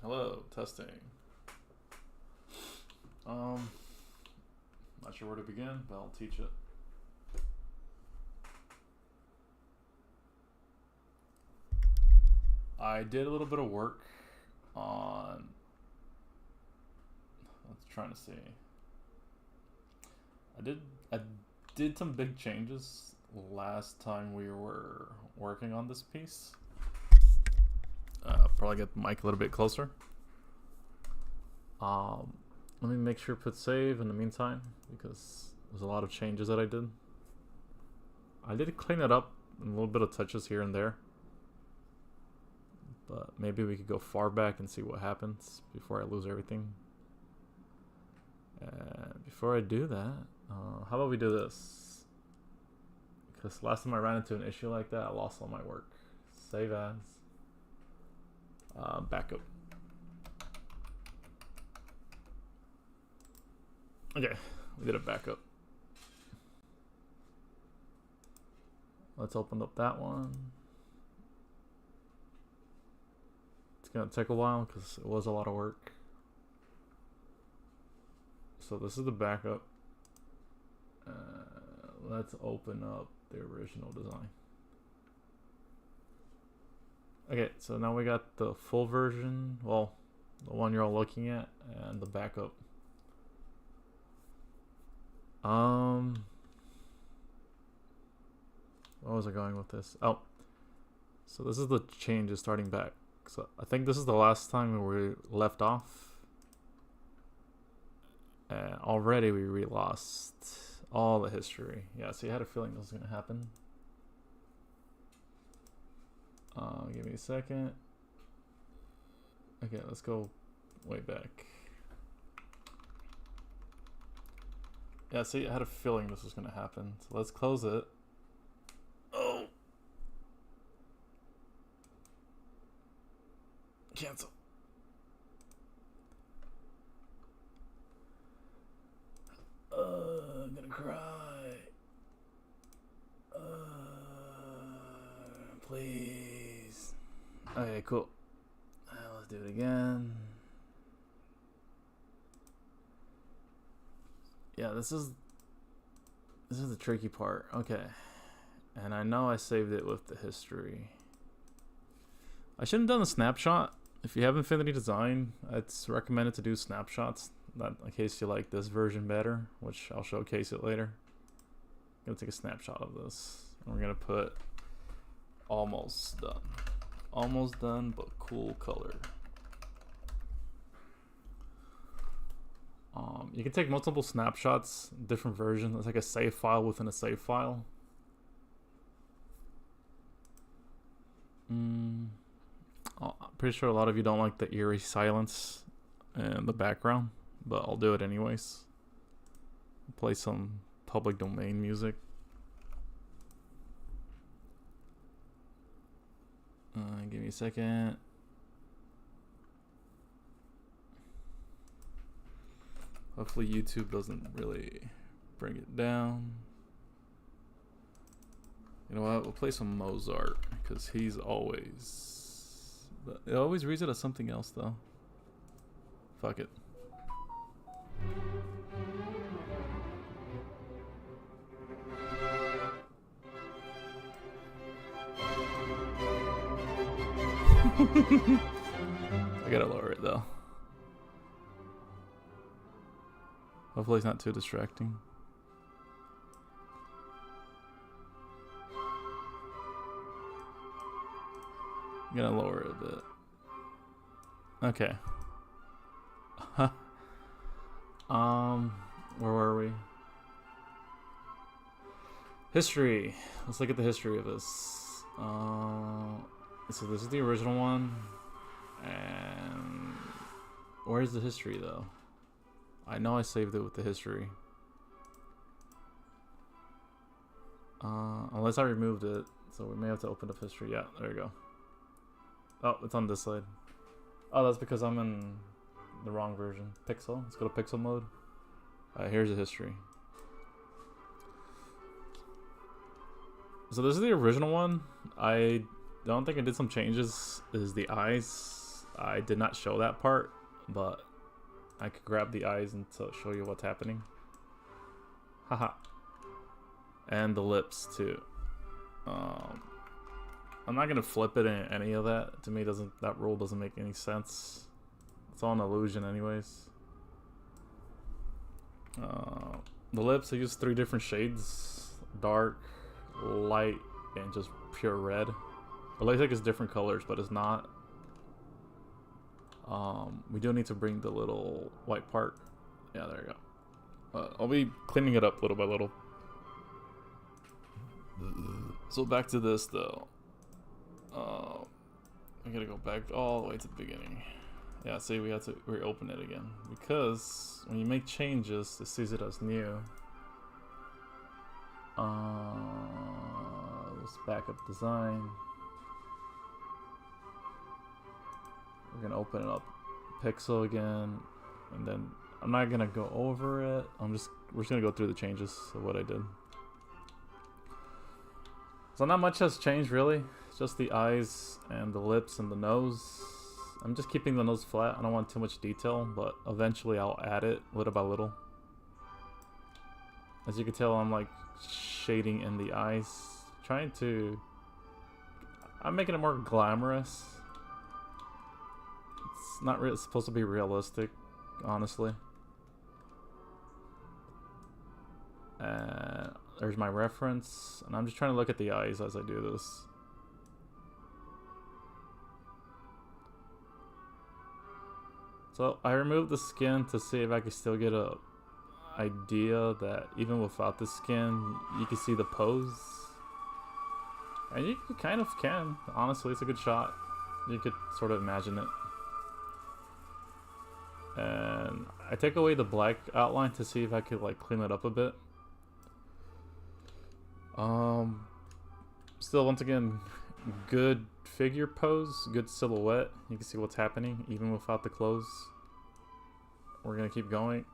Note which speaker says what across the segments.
Speaker 1: Hello, testing. Not sure where to begin, but I'll teach it. I did a little bit of work on. I was trying to see. I did some big changes last time we were working on this piece. Probably get the mic a little bit closer. Let me make sure to put save in the meantime because there's a lot of changes that I did. I did clean it up, a little bit of touches here and there. But maybe we could go far back and see what happens before I lose everything. And before I do that, how about we do this? Because last time I ran into an issue like that, I lost all my work. Save as. Backup. Okay, we did a backup. Let's open up that one. It's gonna take a while because it was a lot of work. So this is the backup. Let's open up the original design. Okay, so now we got the full version, well, the one you're all looking at, and the backup. What was I going with this? Oh, so this is the changes starting back. So I think this is the last time we left off. And already we lost all the history. Yeah, so you had a feeling this was going to happen. Give me a second. Okay, let's go way back. Yeah, see, I had a feeling this was going to happen. So let's close it. Oh! Cancel. I'm gonna cry. Please. Okay, cool. Let's do it again. Yeah, this is the tricky part. Okay. And I know I saved it with the history. I shouldn't have done a snapshot. If you have Infinity Design, it's recommended to do snapshots. Not in case you like this version better, which I'll showcase it later. I'm gonna take a snapshot of this. And we're gonna put almost done. Almost done, but cool color. You can take multiple snapshots, different versions. It's like a save file within a save file. I'm pretty sure a lot of you don't like the eerie silence in the background, but I'll do it anyways. Play some public domain music. Give me a second. Hopefully YouTube doesn't really bring it down. You know what? We'll play some Mozart because he's always. It always reads it as something else though. Fuck it. I gotta lower it though. Hopefully it's not too distracting. I'm gonna lower it a bit. Okay. Where were we? History. Let's look at the history of this. So this is the original one. And where's the history though? I know I saved it with the history. Unless I removed it. So we may have to open up history. Yeah, there we go. Oh, it's on this side. Oh, that's because I'm in the wrong version. Pixel. Let's go to pixel mode. Here's the history. So this is the original one. I don't think I did some changes. Is the eyes. I did not show that part, but I could grab the eyes and show you what's happening. Haha. And the lips too. I'm not gonna flip it in any of that. To me, that rule doesn't make any sense. It's all an illusion, anyways. The lips, I use 3 different shades: dark, light, and just pure red. It looks like it's different colors, but it's not. We do need to bring the little white part. Yeah, there you go. I'll be cleaning it up little by little. So back to this though. I gotta go back all the way to the beginning. Yeah, see, we have to reopen it again because when you make changes, it sees it as new. Let's back up design. We're gonna open it up pixel again, and then I'm not gonna go over it. We're just gonna go through the changes of what I did. So not much has changed really. It's just the eyes and the lips and the nose. I'm just keeping the nose flat. I don't want too much detail, but eventually I'll add it little by little. As you can tell, I'm like shading in the eyes, I'm making it more glamorous. It's not really supposed to be realistic, honestly. And there's my reference, and I'm just trying to look at the eyes as I do this. So I removed the skin to see if I could still get a idea that even without the skin, you can see the pose. And you kind of can. Honestly, it's a good shot. You could sort of imagine it. And I take away the black outline to see if I could like clean it up a bit. Still, once again, good figure pose, good silhouette. You can see what's happening even without the clothes. We're gonna keep going.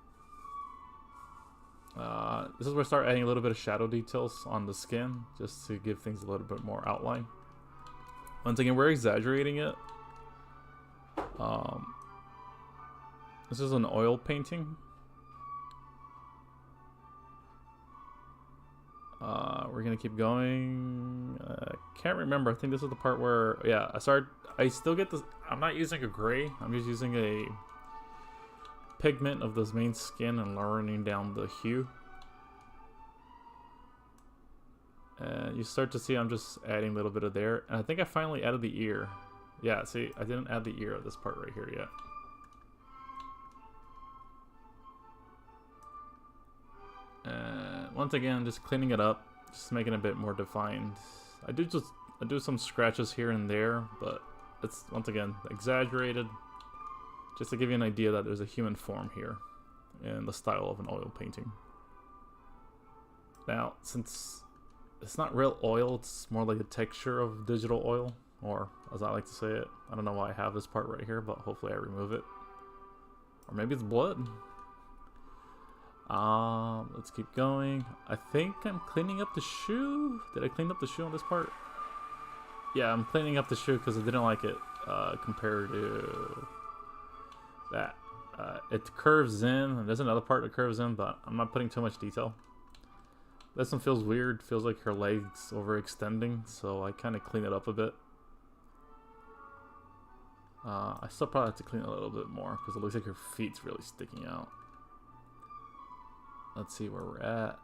Speaker 1: This is where I start adding a little bit of shadow details on the skin, just to give things a little bit more outline. Once again, we're exaggerating it. This is an oil painting. We're gonna keep going. Can't remember. I think this is the part where, yeah, I still get this. I'm not using a gray. I'm just using a pigment of this main skin and lowering down the hue. And you start to see I'm just adding a little bit of there. And I think I finally added the ear. Yeah, see, I didn't add the ear of this part right here yet. And once again, just cleaning it up, just making it a bit more defined. I do some scratches here and there, but it's once again exaggerated, just to give you an idea that there's a human form here in the style of an oil painting. Now, since it's not real oil, it's more like the texture of digital oil, or as I like to say it. I don't know why I have this part right here, but hopefully I remove it. Or maybe it's blood. Let's keep going. I think I'm cleaning up the shoe. Did I clean up the shoe on this part? Yeah, I'm cleaning up the shoe because I didn't like it compared to that. It curves in, and there's another part that curves in, but I'm not putting too much detail. This one feels weird. Feels like her legs overextending, so I kind of clean it up a bit. I still probably have to clean it a little bit more because it looks like her feet's really sticking out. Let's see where we're at.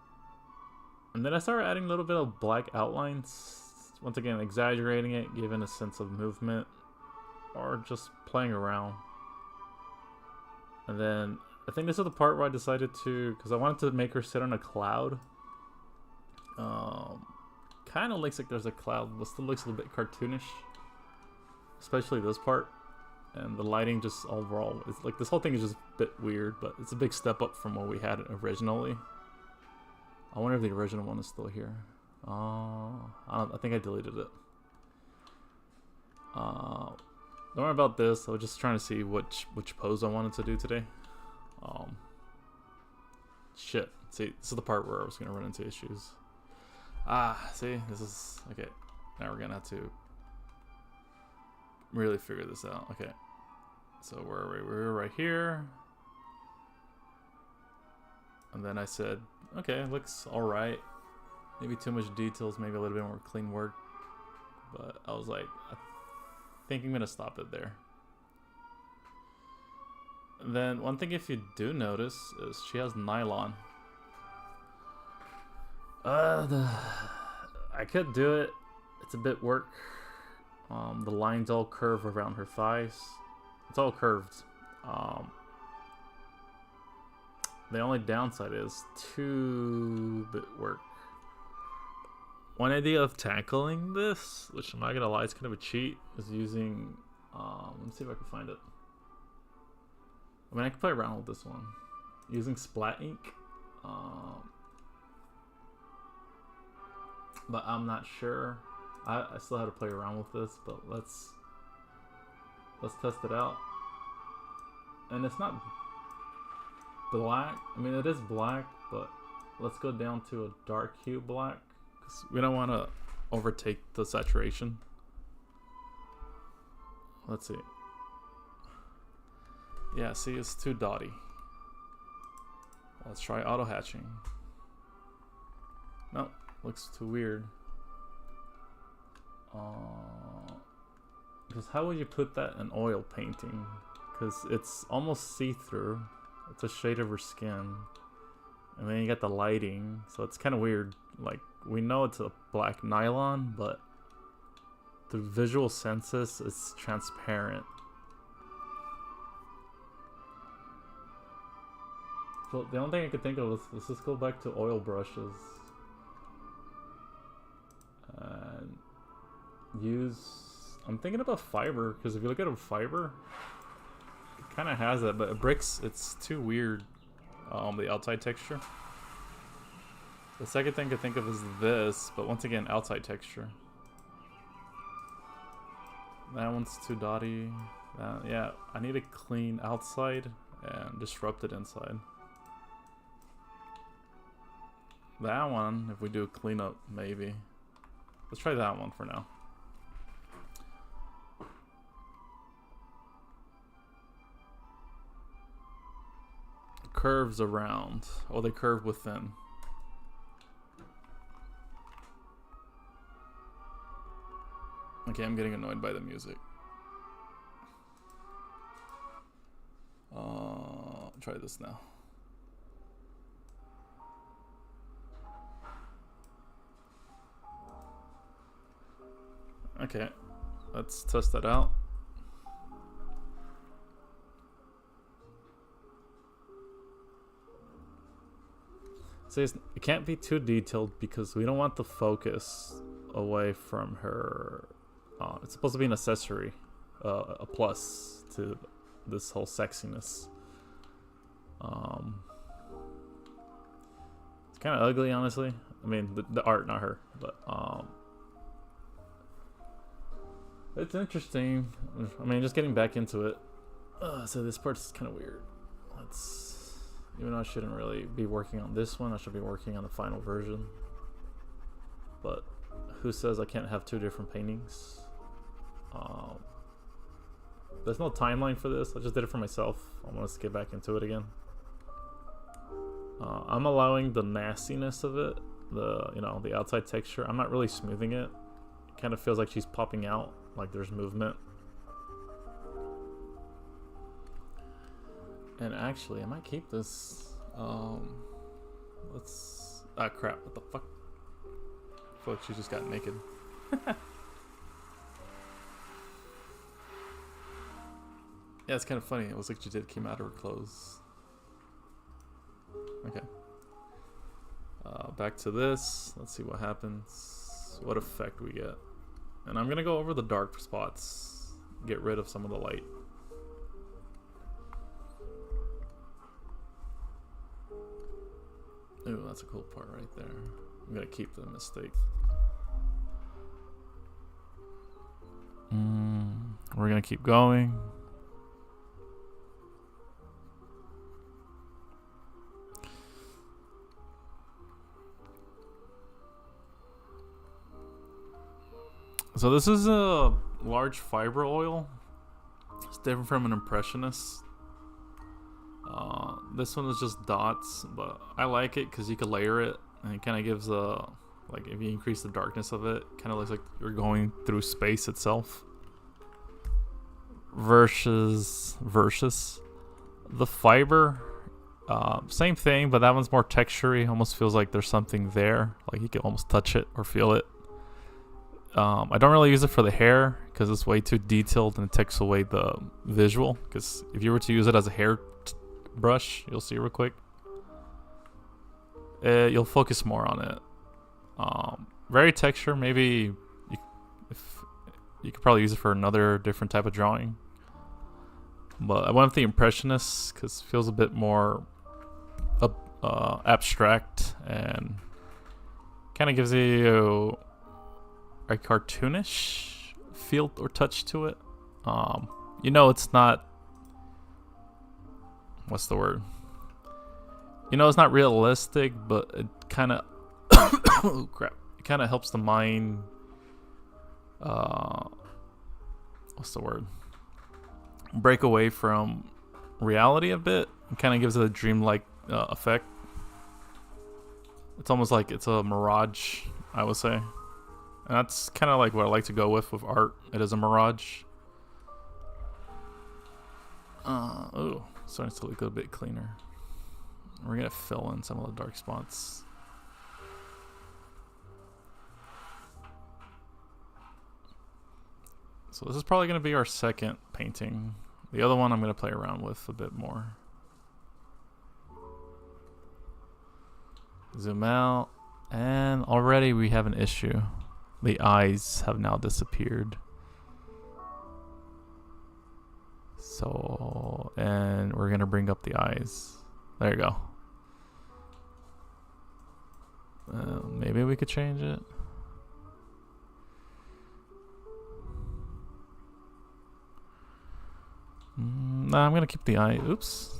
Speaker 1: And then I started adding a little bit of black outlines. Once again, exaggerating it, giving a sense of movement, or just playing around. And then I think this is the part where I decided to, because I wanted to make her sit on a cloud. Kind of looks like there's a cloud, but still looks a little bit cartoonish. Especially this part. And the lighting just overall, it's like this whole thing is just a bit weird, but it's a big step up from what we had originally. I wonder if the original one is still here. I think I deleted it. Don't worry about this. I was just trying to see which pose I wanted to do today. Shit. See, this is the part where I was gonna run into issues. See, this is okay. Now we're gonna have to really figure this out. Okay. So where are we? We're right here. And then I said, okay, looks alright. Maybe too much details, maybe a little bit more clean work. But I was like, I think I'm going to stop it there. And then one thing if you do notice is she has nylon. I could do it. It's a bit work. The lines all curve around her thighs. It's all curved. The only downside is 2-bit work. One idea of tackling this, which I'm not gonna lie, it's kind of a cheat, is using. Let me see if I can find it. I mean, I can play around with this one using splat ink. But I'm not sure. I still have to play around with this, but let's test it out. And it's not black. I mean, it is black, but let's go down to a dark hue black because we don't want to overtake the saturation. Let's see. Yeah, see, it's too dotty. Let's try auto hatching. Nope. Looks too weird. Because how would you put that in oil painting? Because it's almost see-through. It's a shade of her skin. And then you got the lighting. So it's kind of weird. Like, we know it's a black nylon, but the visual senses is transparent. So the only thing I could think of is, let's just go back to oil brushes. And use, I'm thinking about fiber, because if you look at a fiber, it kind of has that, but bricks, it's too weird, the outside texture. The second thing I think of is this, but once again, outside texture. That one's too dotty. Yeah, I need a clean outside and disrupted inside. That one, if we do a cleanup, maybe. Let's try that one for now. Curves around. Oh, they curve within. Okay, I'm getting annoyed by the music. Try this now. Okay, let's test that out. So it can't be too detailed because we don't want the focus away from her. It's supposed to be an accessory, a plus to this whole sexiness. It's kind of ugly, honestly. I mean, the art, not her, but it's interesting. I mean, just getting back into it. So this part's kind of weird. Even though I shouldn't really be working on this one, I should be working on the final version. But who says I can't have 2 different paintings? There's no timeline for this. I just did it for myself. I want to get back into it again. I'm allowing the nastiness of it, the outside texture. I'm not really smoothing it. It kind of feels like she's popping out, like there's movement. And actually, I might keep this. Let's. Ah, crap! What the fuck? Fuck! She just got naked. Yeah, it's kind of funny. It was like she came out of her clothes. Okay. Back to this. Let's see what happens. What effect we get. And I'm gonna go over the dark spots. Get rid of some of the light. Ooh, that's a cool part right there. I'm gonna keep the mistake. We're gonna keep going. So this is a large fiber oil. It's different from an impressionist. This one is just dots, but I like it because you can layer it, and it kind of gives a, like, if you increase the darkness of it, kind of looks like you're going through space itself. Versus the fiber, same thing, but that one's more textury. Almost feels like there's something there, like you can almost touch it or feel it. I don't really use it for the hair because it's way too detailed and it takes away the visual. Because if you were to use it as a hair brush, you'll see real quick, you'll focus more on it. Very texture. Maybe if you could probably use it for another different type of drawing. But I went with the impressionist because it feels a bit more abstract and kind of gives you a cartoonish feel or touch to it. You know, it's not, what's the word? You know, it's not realistic, but it kind of oh crap! It kind of helps the mind. What's the word? Break away from reality a bit. It kind of gives it a dreamlike effect. It's almost like it's a mirage, I would say. And that's kind of like what I like to go with art. It is a mirage. Oh, starting to look a bit cleaner. We're gonna fill in some of the dark spots. So this is probably gonna be our second painting. The other one I'm gonna play around with a bit more. Zoom out, and already we have an issue. The eyes have now disappeared. So, and we're gonna bring up the eyes. There you go. Maybe we could change it. Nah, I'm gonna keep the eye. Oops.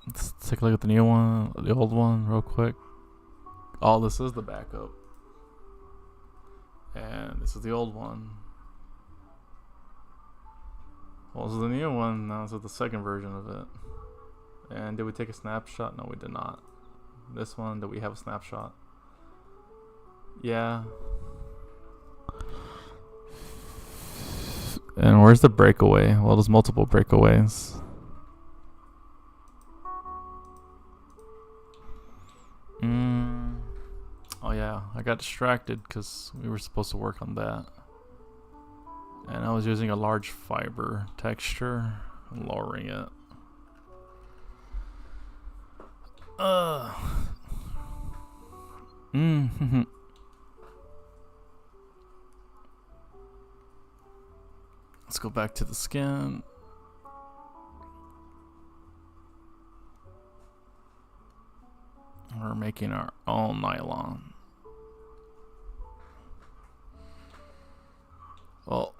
Speaker 1: Let's take a look at the new one, the old one, real quick. Oh, this is the backup. And this is the old one. Well, this is the new one. Now this is the second version of it. And did we take a snapshot? No, we did not. This one, did we have a snapshot? Yeah. And where's the breakaway? Well, there's multiple breakaways. Oh yeah, I got distracted because we were supposed to work on that. And I was using a large fiber texture and lowering it. Let's go back to the skin. We're making our own nylon. Well,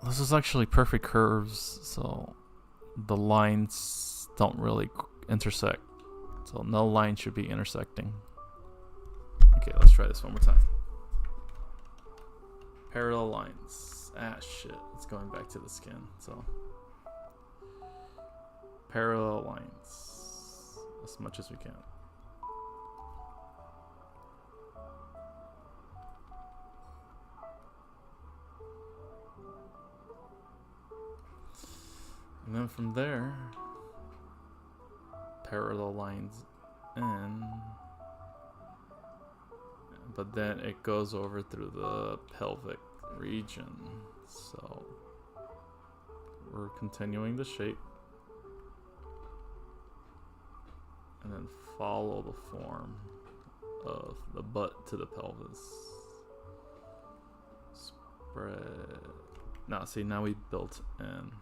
Speaker 1: this is actually perfect curves, so the lines don't really intersect. So no line should be intersecting. Okay, let's try this one more time. Parallel lines. Ah, shit. It's going back to the skin, so. Parallel lines. As much as we can. And then from there, parallel lines in, but then it goes over through the pelvic region. So we're continuing the shape and then follow the form of the butt to the pelvis. Spread. Now, see, now we built in.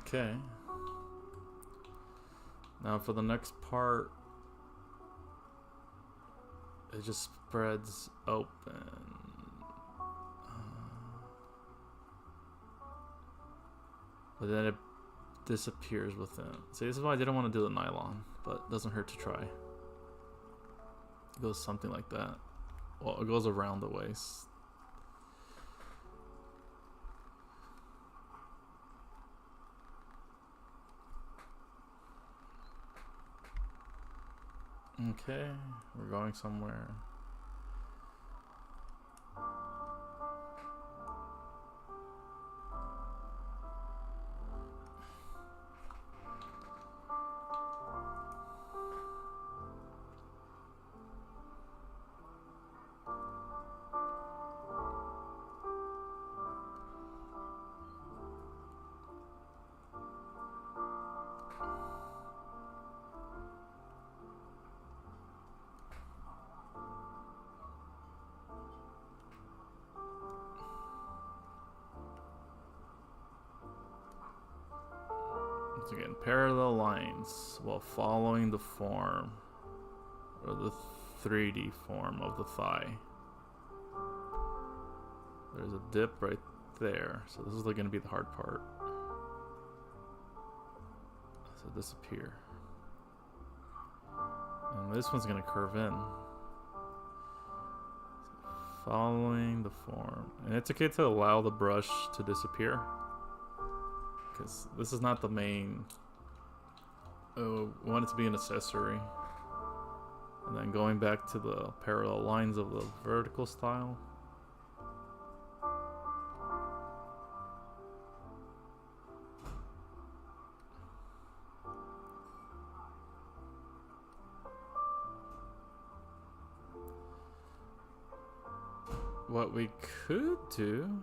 Speaker 1: Okay. Now for the next part, it just spreads open. But then it disappears within. See, this is why I didn't want to do the nylon, but it doesn't hurt to try. It goes something like that. Well, it goes around the waist. Okay, we're going somewhere. Once again, parallel lines while following the form or the 3D form of the thigh. There's a dip right there, so this is going to be the hard part. So disappear. And this one's going to curve in. Following the form. And it's okay to allow the brush to disappear, because this is not the main. We want it to be an accessory. And then going back to the parallel lines of the vertical style. What we could do.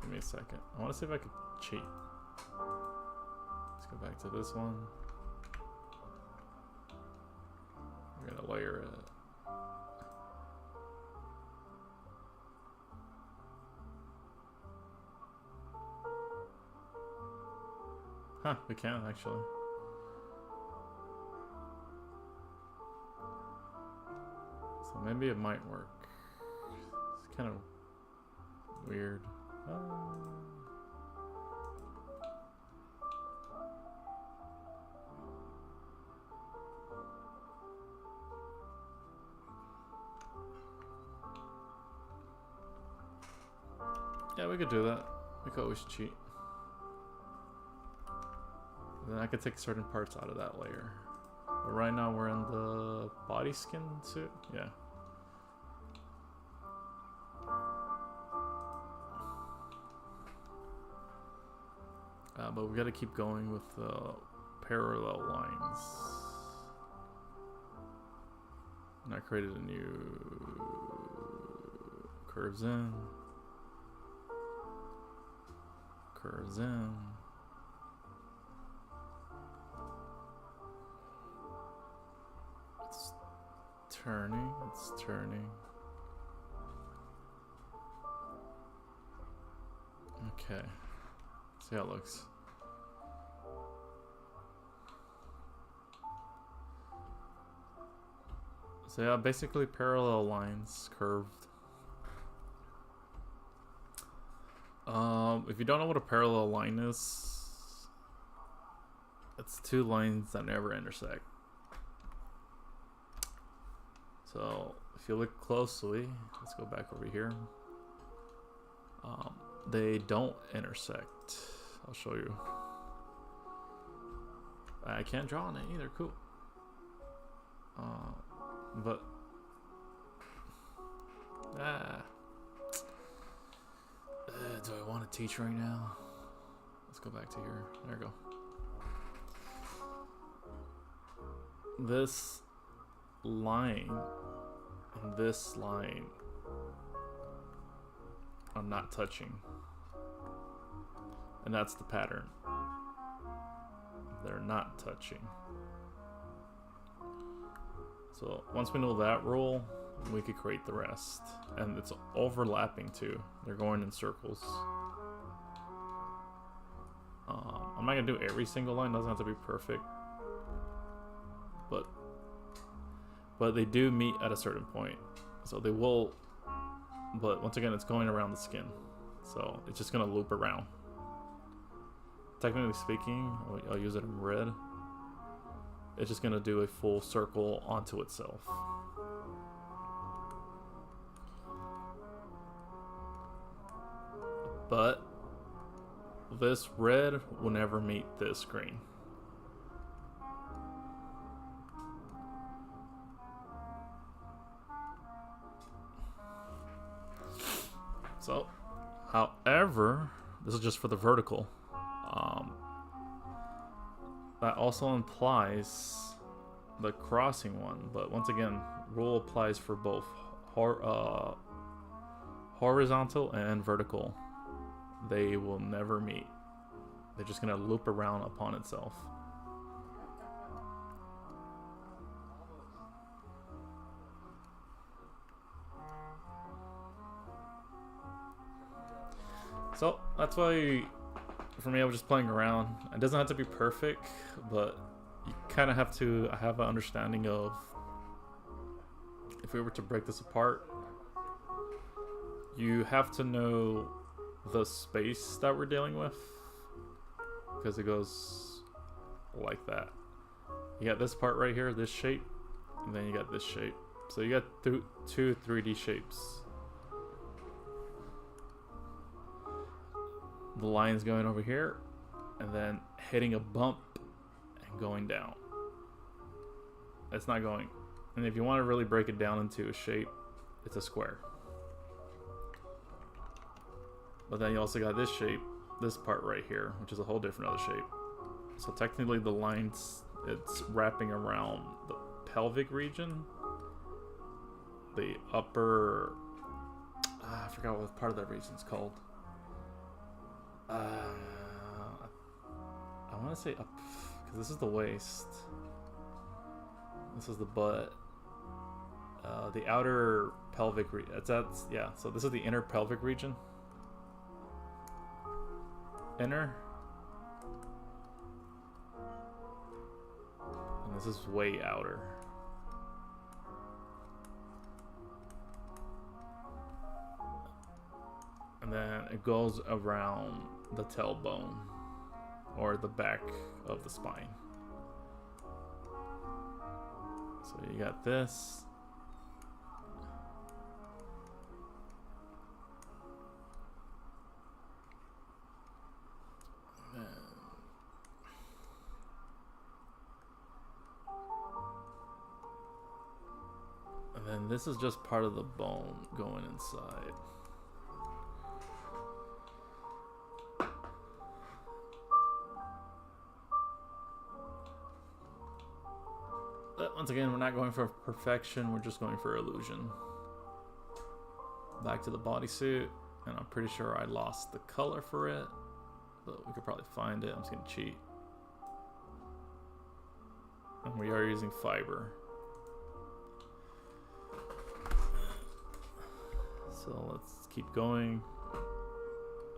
Speaker 1: Give me a second. I want to see if I could cheat. Let's go back to this one. We're gonna layer it. Huh, we can actually. So maybe it might work. It's kind of weird. Yeah, we could do that. We could always cheat. Then I could take certain parts out of that layer. But right now we're in the body skin suit. Yeah. But we got to keep going with the parallel lines. And I created a new curves in, curves in. It's turning, it's turning. Okay, see how it looks. So yeah, basically parallel lines, curved. If you don't know what a parallel line is, it's two lines that never intersect. So if you look closely, let's go back over here. They don't intersect. I'll show you. I can't draw on it either. Cool. But do I want to teach right now? Let's go back to here. There we go. This line and this line are not touching, and that's the pattern. They're not touching. So once we know that rule, we could create the rest. And it's overlapping too. They're going in circles. I'm not gonna do every single line, doesn't have to be perfect. But but they do meet at a certain point. So they will, but once again, it's going around the skin. So it's just gonna loop around. Technically speaking, I'll use it in red. It's just gonna do a full circle onto itself. But this red will never meet this green. So, however, this is just for the vertical. That also implies the crossing one, but once again, rule applies for both horizontal and vertical. They will never meet. They're just gonna loop around upon itself. So that's why, for me, I was just playing around. It doesn't have to be perfect, but you kind of have to have an understanding of, if we were to break this apart, you have to know the space that we're dealing with, because it goes like that. You got this part right here, this shape, and then you got this shape. So you got two 3D shapes. The line's going over here, and then hitting a bump and going down. It's not going. And if you want to really break it down into a shape, it's a square. But then you also got this shape, this part right here, which is a whole different other shape. So technically the lines, it's wrapping around the pelvic region, the upper, I forgot what part of that region is called. I want to say up, because this is the waist, this is the butt, the outer pelvic region. Yeah, so this is the inner pelvic region. Inner. And this is way outer. And then it goes around the tailbone, or the back of the spine. So you got this. And then this is just part of the bone going inside. But once again, we're not going for perfection, we're just going for illusion. Back to the bodysuit, and I'm pretty sure I lost the color for it, but we could probably find it. I'm just gonna cheat. And we are using fiber. So let's keep going.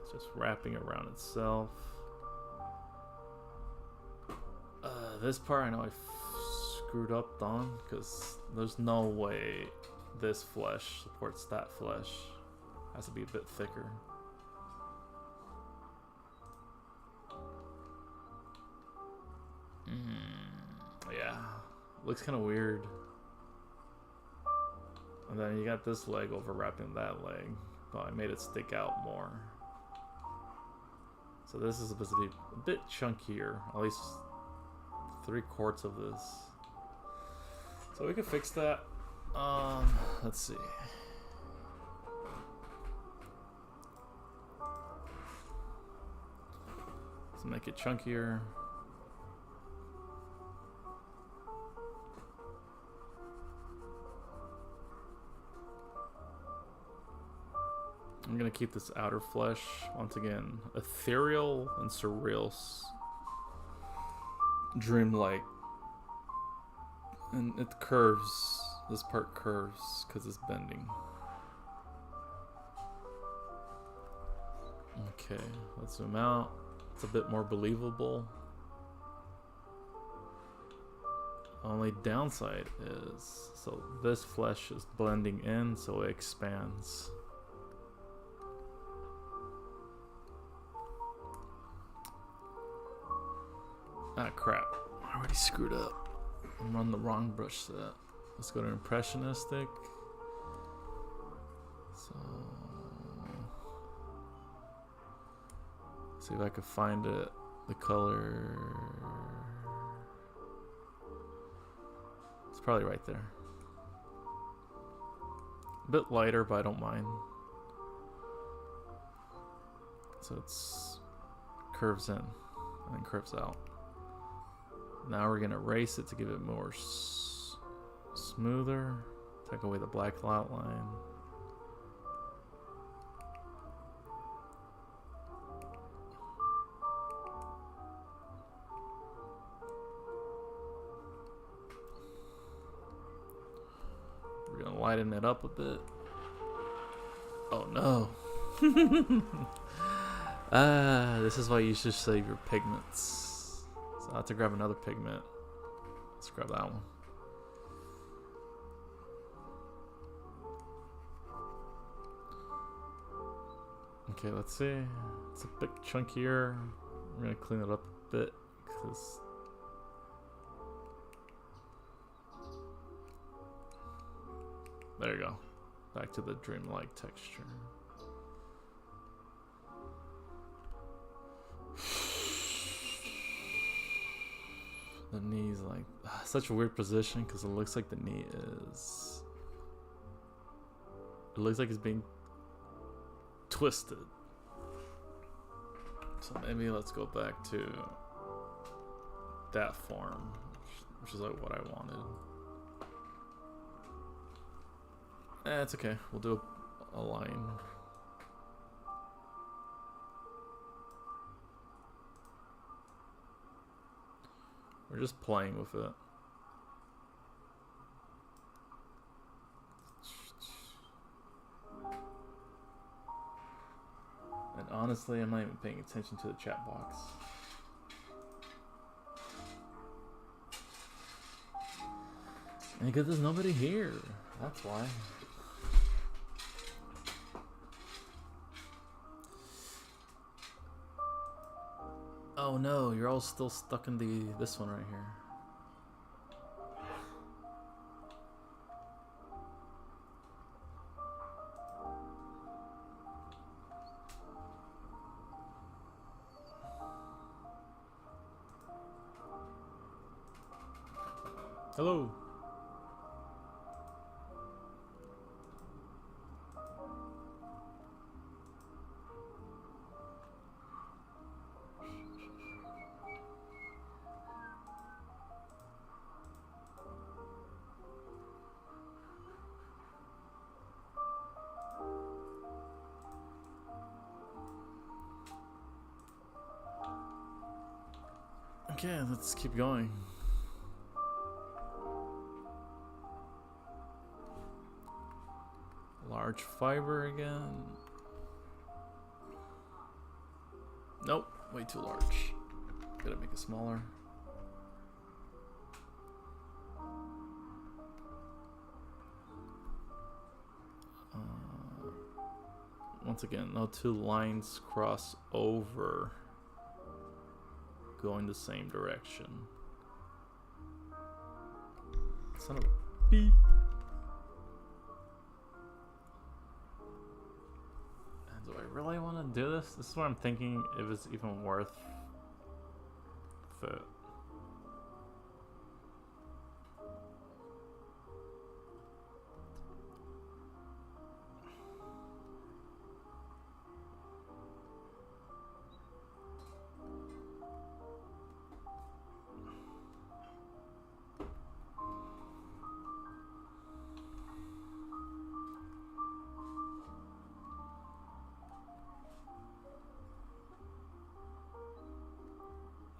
Speaker 1: It's just wrapping around itself. This part I know I screwed up on, because there's no way this flesh supports that flesh. It has to be a bit thicker. Yeah, looks kind of weird. And then you got this leg overlapping that leg, but I made it stick out more. So this is supposed to be a bit chunkier, at least 3/4 of this. So we can fix that. Let's see. Let's make it chunkier. I'm gonna keep this outer flesh, once again, ethereal and surreal, dreamlike. And it curves, this part curves because it's bending. Okay, let's zoom out. It's a bit more believable. Only downside is, so this flesh is blending in, so it expands. Ah, crap. I already screwed up. I'm on the wrong brush set. Let's go to impressionistic. So, see if I can find it. The color. It's probably right there. A bit lighter, but I don't mind. So it's curves in and then curves out. Now we're gonna erase it to give it more smoother. Take away the black outline. We're gonna lighten it up a bit. Oh no. This is why you should save your pigments. So I have to grab another pigment. Let's grab that one. Okay, let's see. It's a bit chunkier. We're gonna clean it up a bit because there you go. Back to the dreamlike texture. The knee's like such a weird position because it looks like the knee is. It looks like it's being twisted. So maybe let's go back to that form, which is like what I wanted. It's okay. We'll do a line. We're just playing with it. And honestly, I'm not even paying attention to the chat box. And because there's nobody here. That's why. Oh no, you're all still stuck in this one right here. Hello. Okay, let's keep going. Large fiber again. Nope, way too large. Gotta make it smaller. Once again, no two lines cross over going the same direction. Son of a beep. And do I really want to do this? This is what I'm thinking if it's even worth it.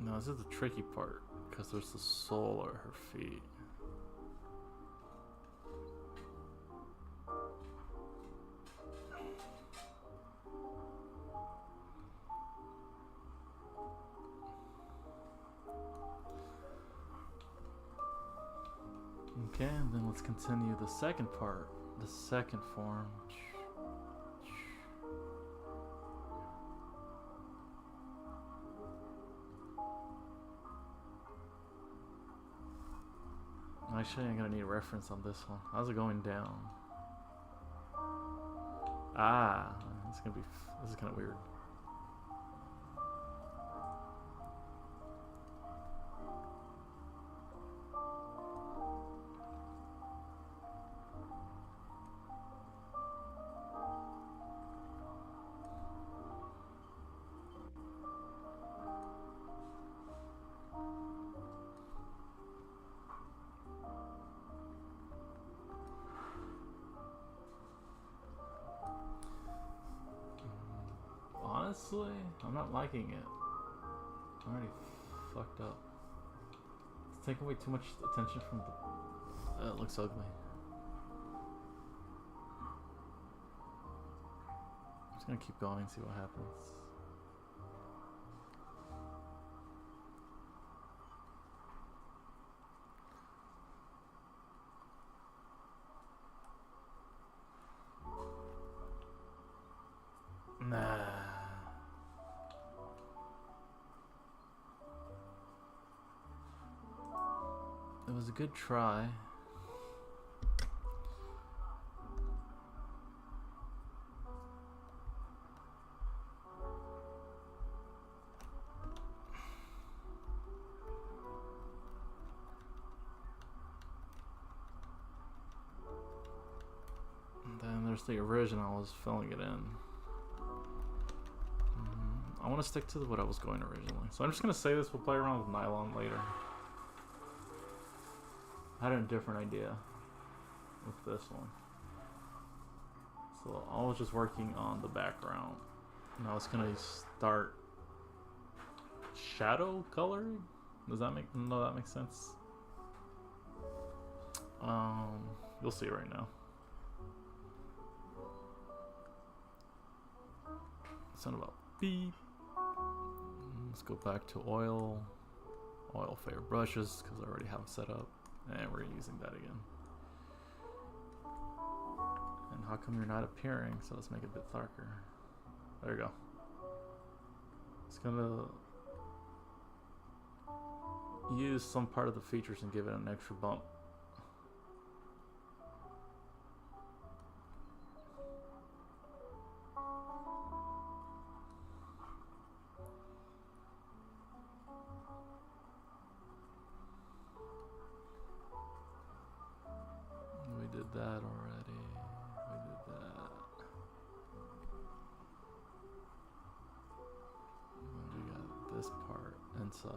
Speaker 1: No, this is the tricky part, because there's the sole at her feet. Okay, and then let's continue the second part, the second form. Actually, I'm gonna need a reference on this one. How's it going down? Ah, this is kind of weird. Honestly, I'm not liking it. I'm already fucked up. It's taking away too much attention from the... it looks ugly. I'm just gonna keep going and see what happens. Nah. It was a good try. And then there's the original, I was filling it in. I want to stick to what I was going originally. So I'm just going to say this, we'll play around with nylon later. I had a different idea with this one. So I was just working on the background. Now it's gonna start shadow coloring. Does that make that makes sense? You'll see right now. Sound about beep. Let's go back to oil favorite brushes because I already have them set up. And we're using that again. And how come you're not appearing? So let's make it a bit darker. There you go. It's gonna use some part of the features and give it an extra bump. We did that already. We did that. And we got this part inside.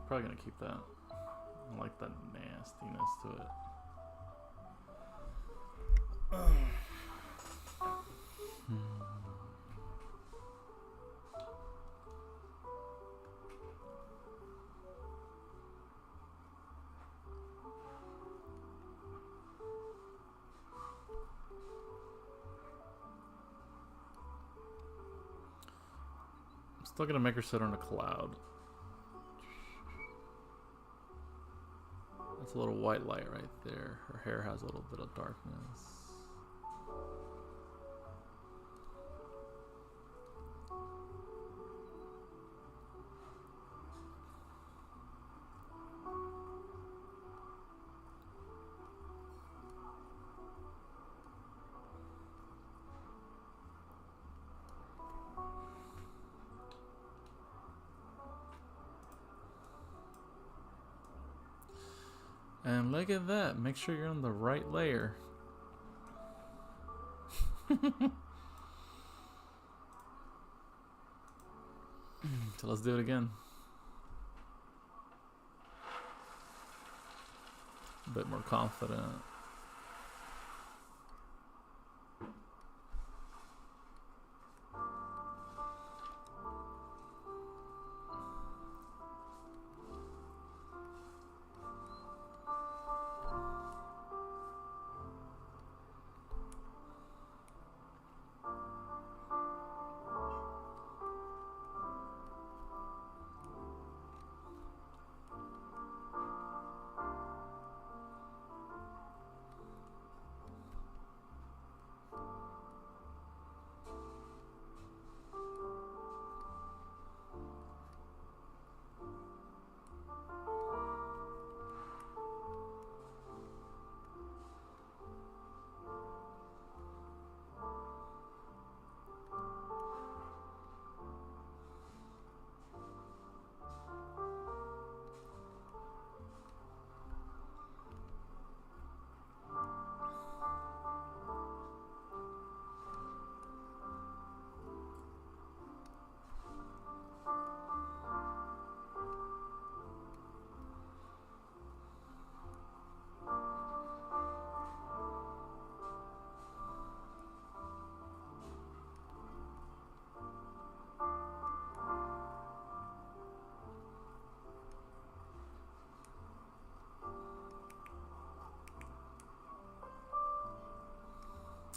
Speaker 1: Probably gonna keep that. I like that nastiness to it. I'm still gonna make her sit on a cloud. That's a little white light right there. Her hair has a little bit of darkness. And look at that. Make sure you're on the right layer. So let's do it again. A bit more confident.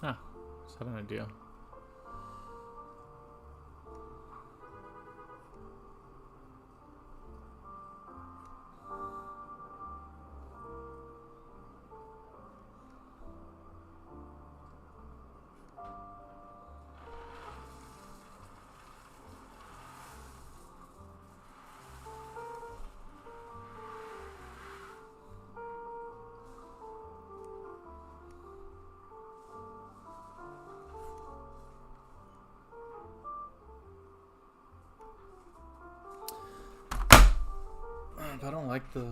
Speaker 1: Ah, just had an idea. I don't like the...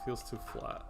Speaker 1: feels too flat.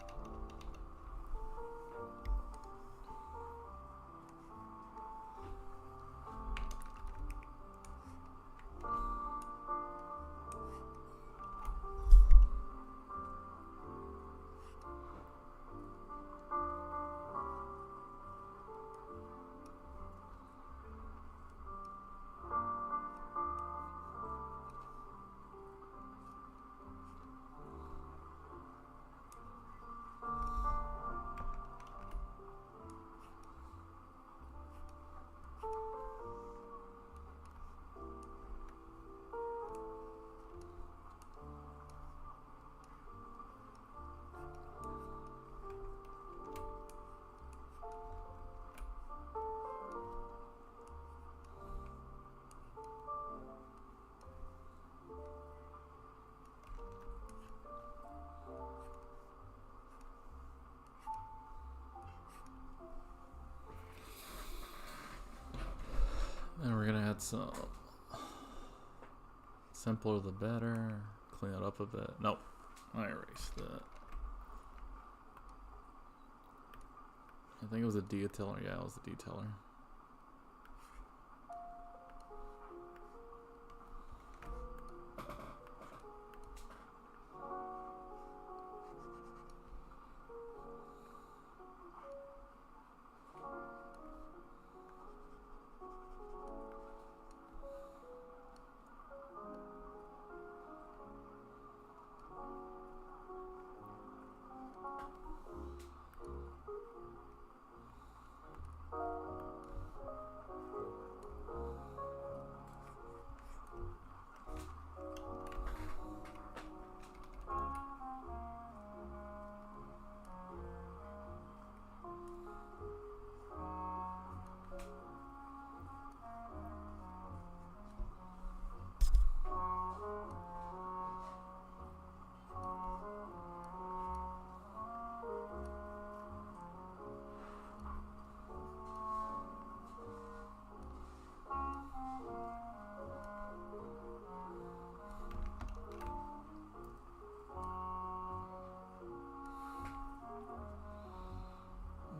Speaker 1: And we're gonna add some simpler the better. Clean it up a bit. Nope, I erased that. I think it was a detailer. Yeah, it was a detailer.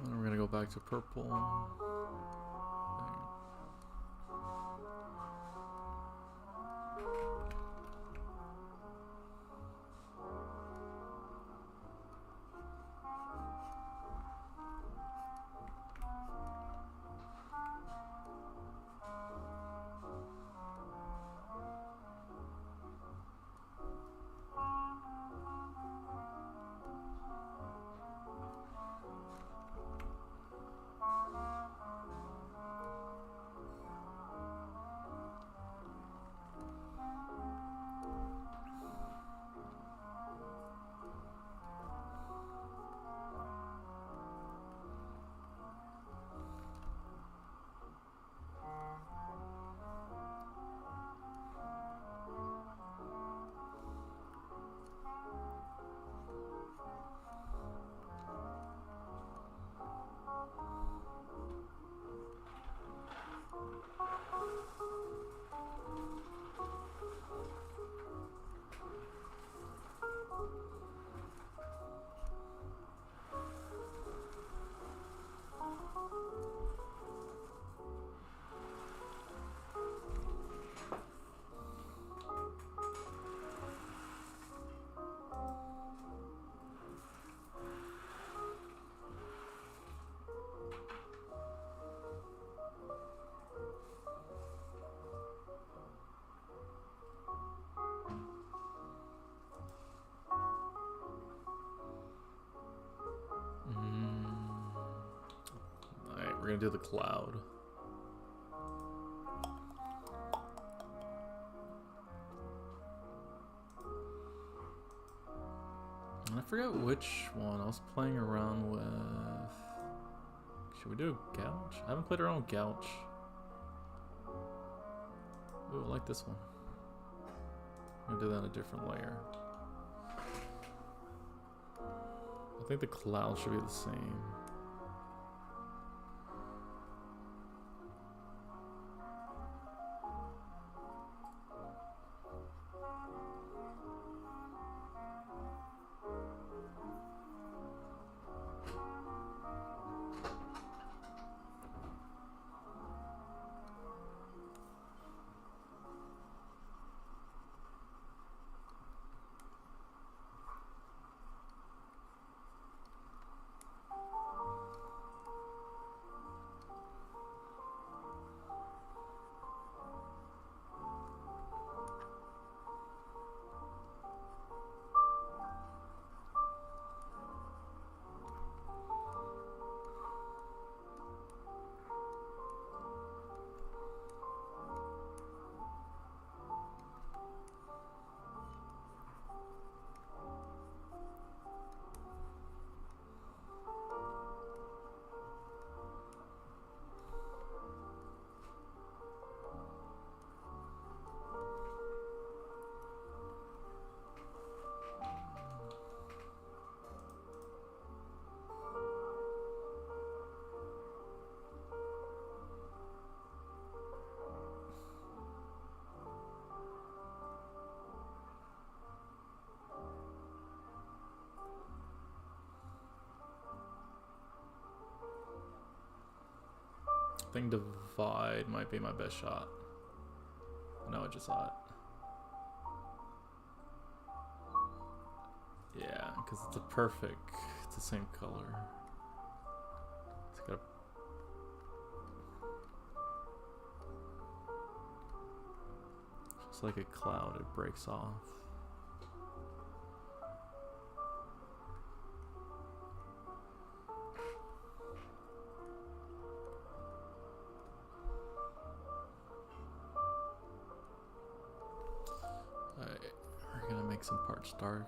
Speaker 1: And we're gonna go back to purple. we're gonna do the cloud. And I forget which one I was playing around with. Should we do a gouge? I haven't played around with gouge. Ooh, I like this one. I'm gonna do that in a different layer. I think the cloud should be the same. I think divide might be my best shot. No, I just saw it. Yeah, because it's a perfect, it's the same color. It's got a... Just like a cloud, it breaks off. Alright, we're gonna make some parts darker.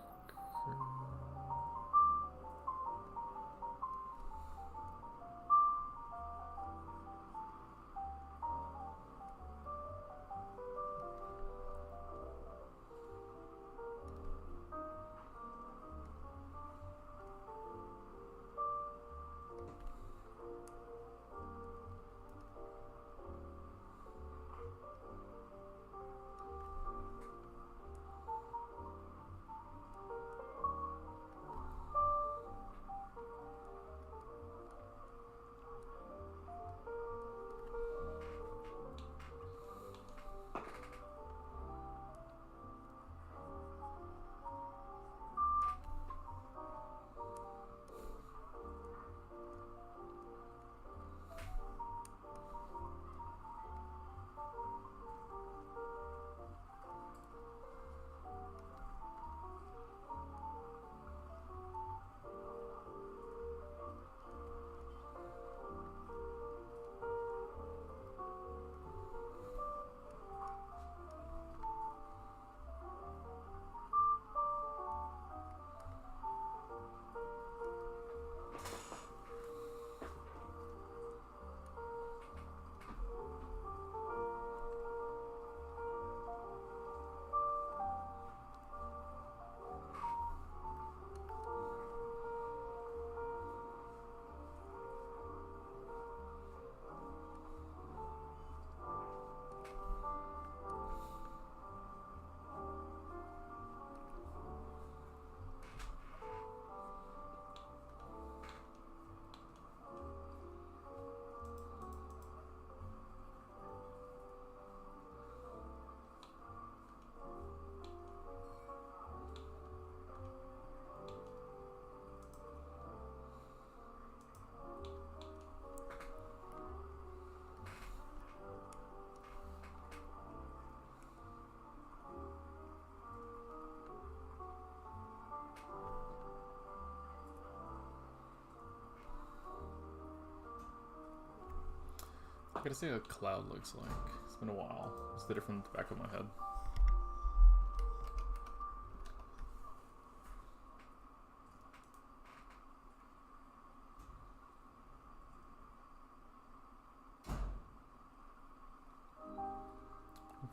Speaker 1: I gotta see what a cloud looks like. It's been a while. It's the different back of my head.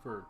Speaker 1: For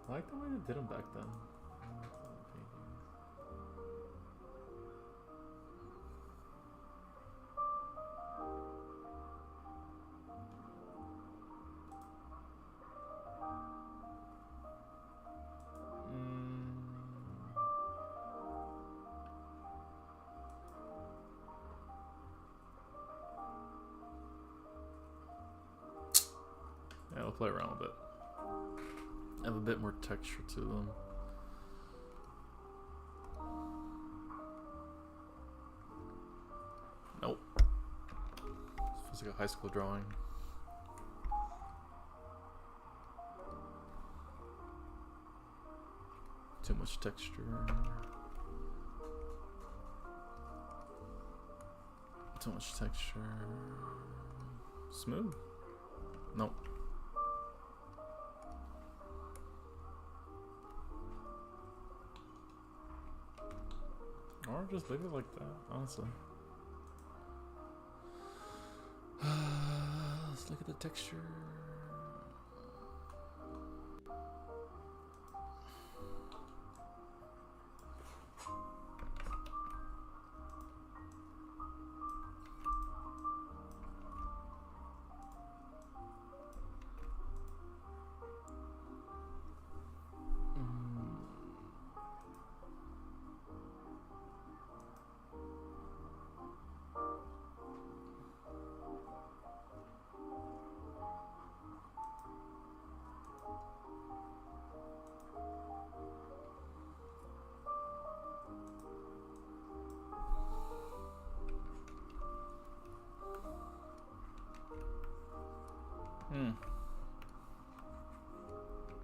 Speaker 1: I like the way they did them back then. Yeah, I'll play around with it. Have a bit more texture to them. Nope. This feels like a high school drawing. Too much texture. Too much texture. Smooth? Nope. Or just leave it like that, honestly. Let's look at the texture.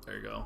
Speaker 1: There you go.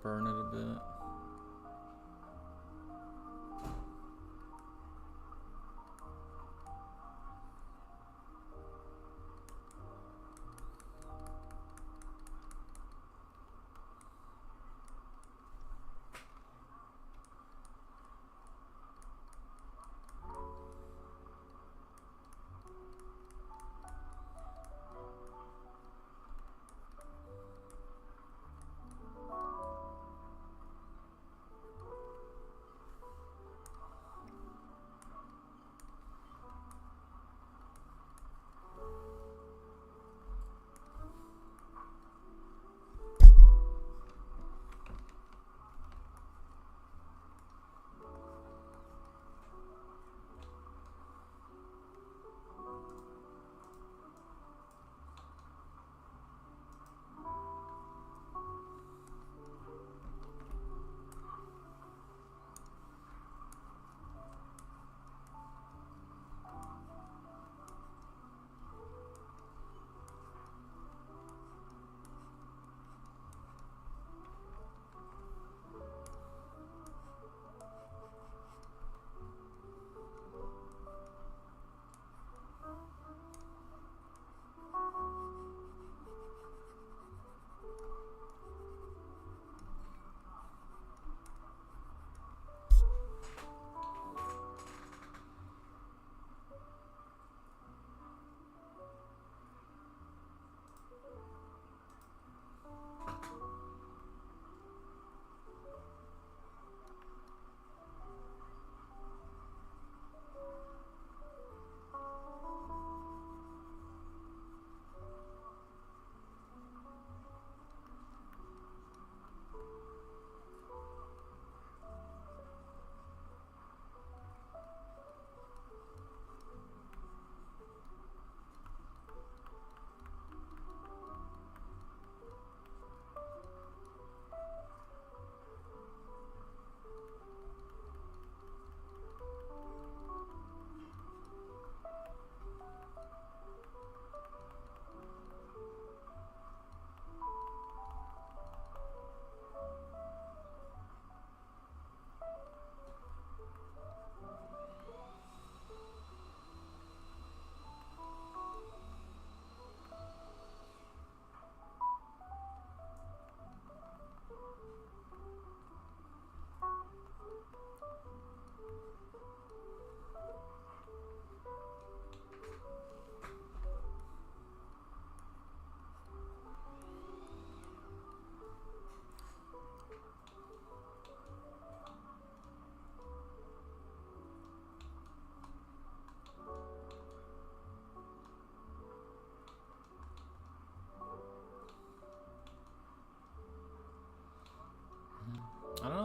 Speaker 1: Burn it a bit.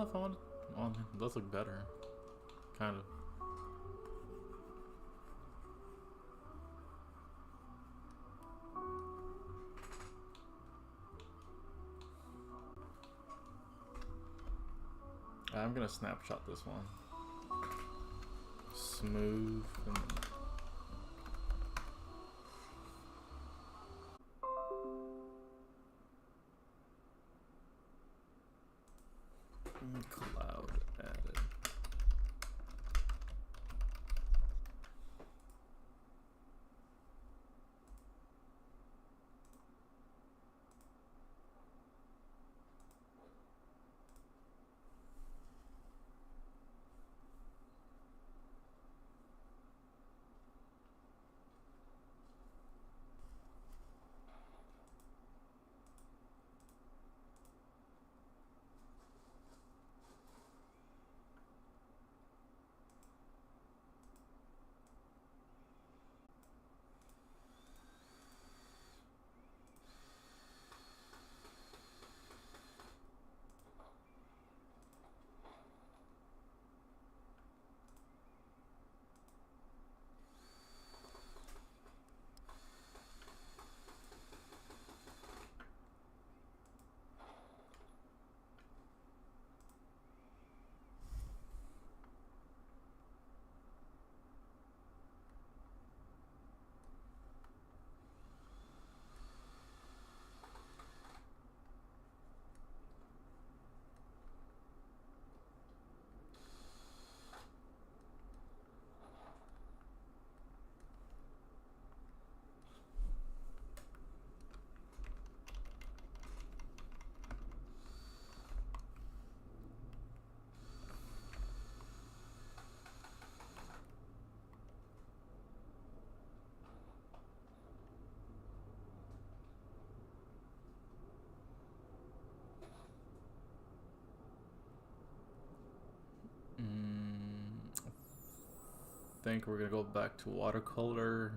Speaker 1: if I want to. Well, it does look better. Kind of. I'm gonna snapshot this one. Smooth. And cloud added. I think we're gonna go back to watercolor.